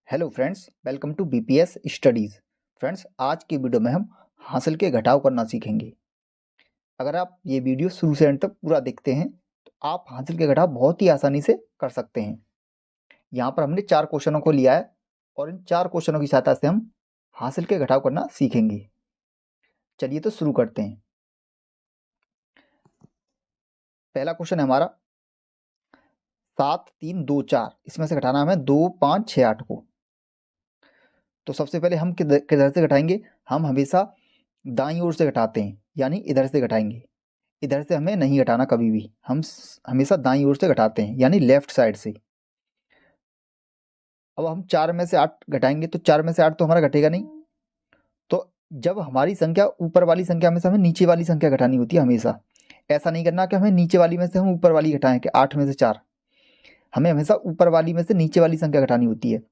Hello friends, welcome to BPS studies. Friends, आज की video में हम हासिल के घटाव करना सीखेंगे। अगर आप ये वीडियो शुरू से अंत तक पूरा देखते हैं तो आप हासिल के घटाव बहुत ही आसानी से कर सकते हैं। यहाँ पर हमने 4 क्वेश्चनों को लिया है और इन 4 क्वेश्चनों की सहायता से हम हासिल के घटाव करना सीखेंगे। चलिए तो शुरू करते हैं। पहला क्वेश्चन है हमारा 7, 3, 2, 4। इसमें से घटाना है हमें 2, 5, 6, 8 को। तो सबसे पहले हम किधर से घटाएंगे? हम हमेशा दाईं ओर से घटाते हैं, यानी इधर से घटाएंगे। इधर से हमें नहीं घटाना कभी भी, हम हमेशा दाईं ओर से घटाते हैं, यानी लेफ्ट साइड से। अब हम 4 में से 8 घटाएंगे तो 4 में से 8 तो हमारा घटेगा नहीं। तो जब हमारी संख्या ऊपर वाली संख्या में से हमें नीचे वाली संख्या घटानी होती है हमेशा। ऐसा नहीं करना कि हमें नीचे वाली में से हम ऊपर वाली घटाएं कि 8 में से 4। हमें हमेशा ऊपर वाली में से नीचे वाली संख्या घटानी होती है।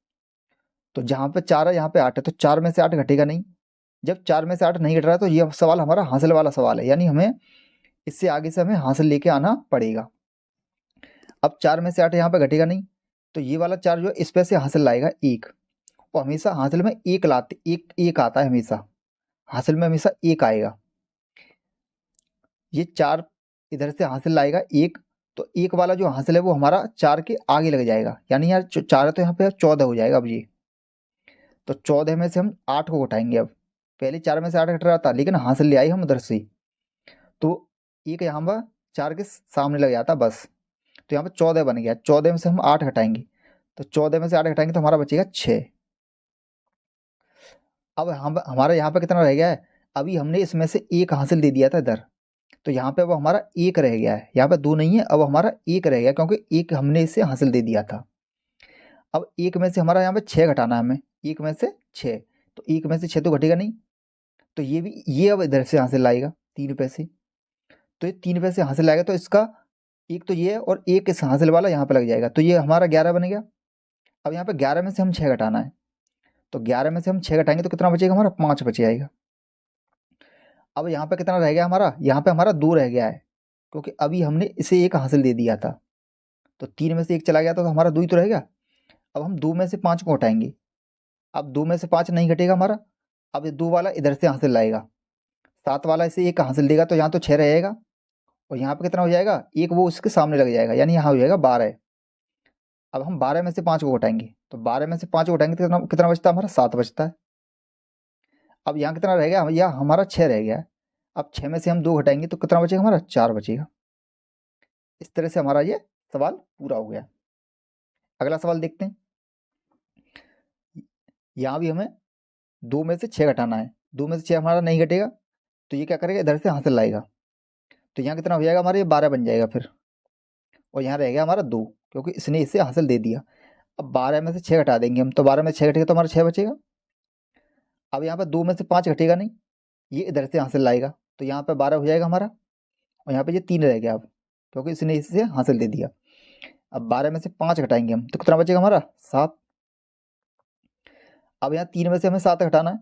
तो जहाँ पे 4 है यहाँ पे 8 है, तो 4 में से 8 घटेगा नहीं। जब 4 में से 8 नहीं घट रहा है तो ये सवाल हमारा हासिल वाला सवाल है, यानी हमें इससे आगे से हमें हासिल लेके आना पड़ेगा। अब 4 में से 8 यहाँ पे घटेगा नहीं, तो ये वाला 4 जो है इस पे से हासिल लाएगा 1। और हमेशा हासिल में 1 लाते, एक आता है हमेशा, हासिल में हमेशा 1 आएगा। ये 4 इधर से हासिल लाएगा 1, तो 1 वाला जो हासिल है वो हमारा 4 के आगे लग जाएगा, यानी यार 4 है तो यहाँ पे 14 हो जाएगा। अब ये तो 14 में से हम 8 को घटाएंगे। अब पहले 4 में से 8 घट रहा था, लेकिन हासिल ले आई हम उधर से, तो 1 यहाँ पर 4 के सामने लग जाता बस। तो यहाँ पे 14 बन गया। 14 में से हम 8 घटाएंगे, तो 14 में से 8 घटाएंगे तो हमारा बचेगा 6। अब हम हमारा यहाँ पे कितना रह गया है? अभी हमने इसमें से 1 हासिल दे दिया था इधर, तो यहाँ पे अब हमारा 1 रह गया है। यहाँ पे 2 नहीं है, अब हमारा 1 रह गया, क्योंकि 1 हमने इसे हासिल दे दिया था। अब 1 में से हमारा यहाँ पे 6 घटाना है हमें, 1 में से 6। तो 1 में से 6 तो घटेगा नहीं, तो ये अब इधर से हासिल लाएगा 3 पैसे। तो ये 3 पैसे हासिल लाएगा, तो इसका एक तो ये है और एक इस हासिल वाला यहाँ पे लग जाएगा, तो ये हमारा 11 बन गया। अब यहाँ पे 11 में से हम 6 घटाना है, तो 11 में से हम 6 घटाएंगे तो कितना बचेगा? हमारा 5 बच जाएगा। अब यहाँ पे कितना रह गया हमारा? यहाँ पे हमारा 2 रह गया है, क्योंकि अभी हमने इसे 1 हासिल दे दिया था। तो 3 में से 1 चला गया था, तो हमारा 2 ही तो रहेगा। अब हम 2 में से 5 को हटाएंगे। अब 2 में से 5 नहीं घटेगा हमारा। अब ये 2 वाला इधर से हासिल लाएगा, 7 वाला इसे 1 हासिल देगा, तो यहाँ तो 6 रहेगा। और यहाँ पे कितना हो जाएगा? 1 वो उसके सामने लग जाएगा, यानी यहाँ हो जाएगा 12। अब हम 12 में से 5 को घटाएंगे, तो 12 में से 5 को घटाएंगे तो कितना कितना बचता है? हमारा 7 बचता है। अब यहाँ कितना रह गया? यहाँ हमारा 6 रह गया है। अब 6 में से हम 2 घटाएंगे तो कितना बचेगा? हमारा 4 बचेगा। इस तरह से हमारा ये सवाल पूरा हो गया। अगला सवाल देखते हैं। यहाँ भी हमें 2 में से 6 घटाना है। 2 में से 6 हमारा नहीं घटेगा, तो ये क्या करेगा? इधर से हासिल लाएगा, तो यहाँ कितना हो जाएगा? हमारा ये 12 बन जाएगा फिर। और यहाँ रह गया हमारा 2, क्योंकि इसने इसे हासिल दे दिया। अब 12 में से 6 घटा देंगे हम, तो 12 में से 6 घटेगा तो हमारा 6 बचेगा। अब यहाँ पर 2 में से 5 घटेगा नहीं, ये इधर से हासिल लाएगा, तो यहाँ पे 12 हो जाएगा हमारा। और यहाँ पे ये 3 रह गया अब, क्योंकि इसने इसे हासिल दे दिया। अब 12 में से 5 घटाएंगे हम, तो कितना बचेगा? हमारा 7। अब यहाँ 3 में से हमें 7 घटाना है,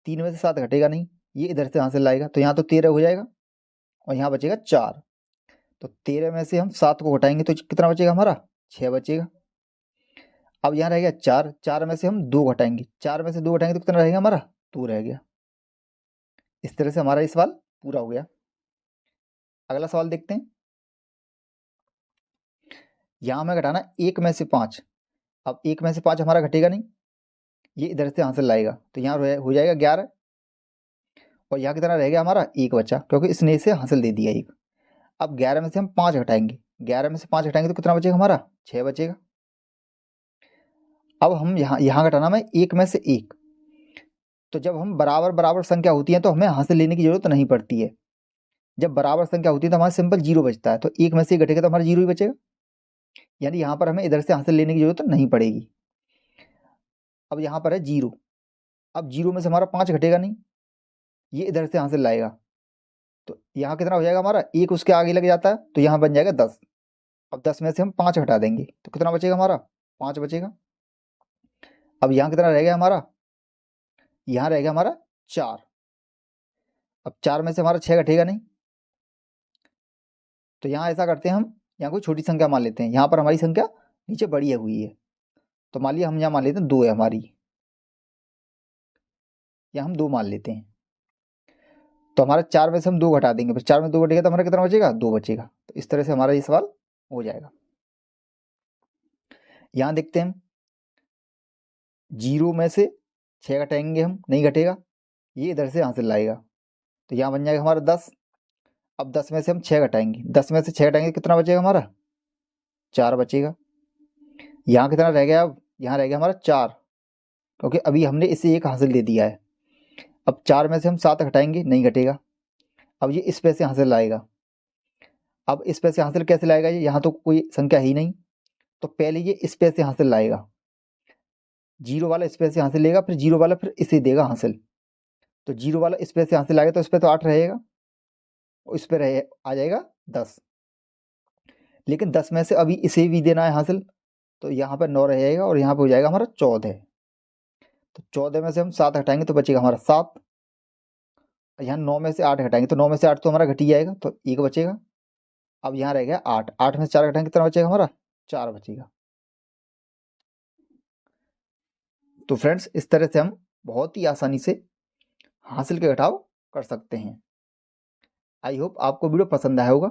3 में से 7 घटेगा नहीं, ये इधर से हासिल लाएगा, तो यहाँ तो 13 हो जाएगा। और यहाँ बचेगा 4। तो 13 में से हम 7 को घटाएंगे तो कितना बचेगा? हमारा 6 बचेगा। अब यहाँ रह गया 4। 4 में से हम 2 घटाएंगे, 4 में से 2 घटाएंगे तो कितना रहेगा? हमारा 2 रह गया। इस तरह से हमारा ये सवाल पूरा हो गया। अगला सवाल देखते हैं। यहाँ हमें घटाना 1 में से 5। अब 1 में से 5 हमारा घटेगा नहीं, ये इधर से हासिल लाएगा, तो यहाँ हो जाएगा 11। और यहाँ कितना रह गया? हमारा 1 बचा, क्योंकि इसने इसे हासिल दे दिया 1। अब 11 में से हम 5 घटाएंगे, 11 में से 5 घटाएंगे तो कितना बचेगा? हमारा 6 बचेगा। अब हम यहाँ घटाना में 1 में से 1। तो जब हम बराबर बराबर संख्या होती है तो हमें हासिल लेने की जरूरत नहीं पड़ती है। जब बराबर संख्या होती है तो हमारा सिंपल 0 बचता है, तो 1 में से 1 घटेगा तो हमारा 0 ही बचेगा, यानी यहाँ पर हमें इधर से हासिल लेने की जरूरत नहीं पड़ेगी। अब यहाँ पर है 0। अब 0 में से हमारा 5 घटेगा नहीं, ये इधर से हासिल लाएगा, तो यहाँ कितना हो जाएगा? हमारा 1 उसके आगे लग जाता है, तो यहाँ बन जाएगा 10। अब 10 में से हम 5 घटा देंगे तो कितना बचेगा? हमारा 5 बचेगा। अब यहाँ कितना रह गया हमारा? यहाँ रह गया हमारा 4। अब 4 में से हमारा 6 घटेगा नहीं, तो यहाँ ऐसा करते हैं हम, यहाँ कोई छोटी संख्या मान लेते हैं। यहाँ पर हमारी संख्या नीचे बड़ी हुई है, तो मान लिया हम यहाँ मान लेते हैं 2 है हमारी, या हम 2 मान लेते हैं। तो हमारा 4 में से हम 2 घटा देंगे, फिर 4 में 2 घटेगा तो हमारा कितना बचेगा, 2 बचेगा। तो इस तरह से हमारा ये सवाल हो जाएगा। यहाँ देखते हैं, 0 में से 6 घटाएंगे हम, नहीं घटेगा, ये इधर से हासिल लाएगा, तो यहाँ बन जाएगा हमारा 10। अब 10 में से हम 6 घटाएंगे, 10 में से 6 घटाएंगे कितना बचेगा हमारा, 4 बचेगा। यहाँ कितना रह गया, अब यहाँ रह गया हमारा 4, क्योंकि अभी हमने इसे 1 हासिल दे दिया है। अब 4 में से हम 7 घटाएंगे, नहीं घटेगा। अब ये इस पे से हासिल लाएगा। अब इस पे से हासिल कैसे लाएगा, ये यहाँ तो कोई संख्या ही नहीं, तो पहले ये इस पे से हासिल लाएगा, 0 वाला इस पे से हासिल लेगा, फिर 0 वाला फिर इसे देगा हासिल। तो 0 वाला इस पे से हासिल आएगा, तो इस पे तो 8 रहेगा, और इस पे रहे आ जाएगा 10। लेकिन 10 में से अभी इसे भी देना है हासिल, तो यहाँ पर 9 रहेगा, और यहाँ पे हो जाएगा हमारा 14। तो 14 में से हम 7 हटाएंगे तो बचेगा हमारा 7। यहाँ 9 में से 8 घटाएंगे, तो 9 में से 8 तो हमारा घट ही जाएगा, तो 1 बचेगा। अब यहाँ रह गया 8, 8 में से 4 घटाएंगे कितना बचेगा हमारा, 4 बचेगा। तो फ्रेंड्स, इस तरह से हम बहुत ही आसानी से हासिल के घटाव कर सकते हैं। आई होप आपको वीडियो पसंद आया होगा।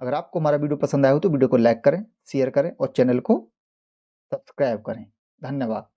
अगर आपको हमारा वीडियो पसंद आया हो तो वीडियो को लाइक करें, शेयर करें और चैनल को सब्सक्राइब करें। धन्यवाद।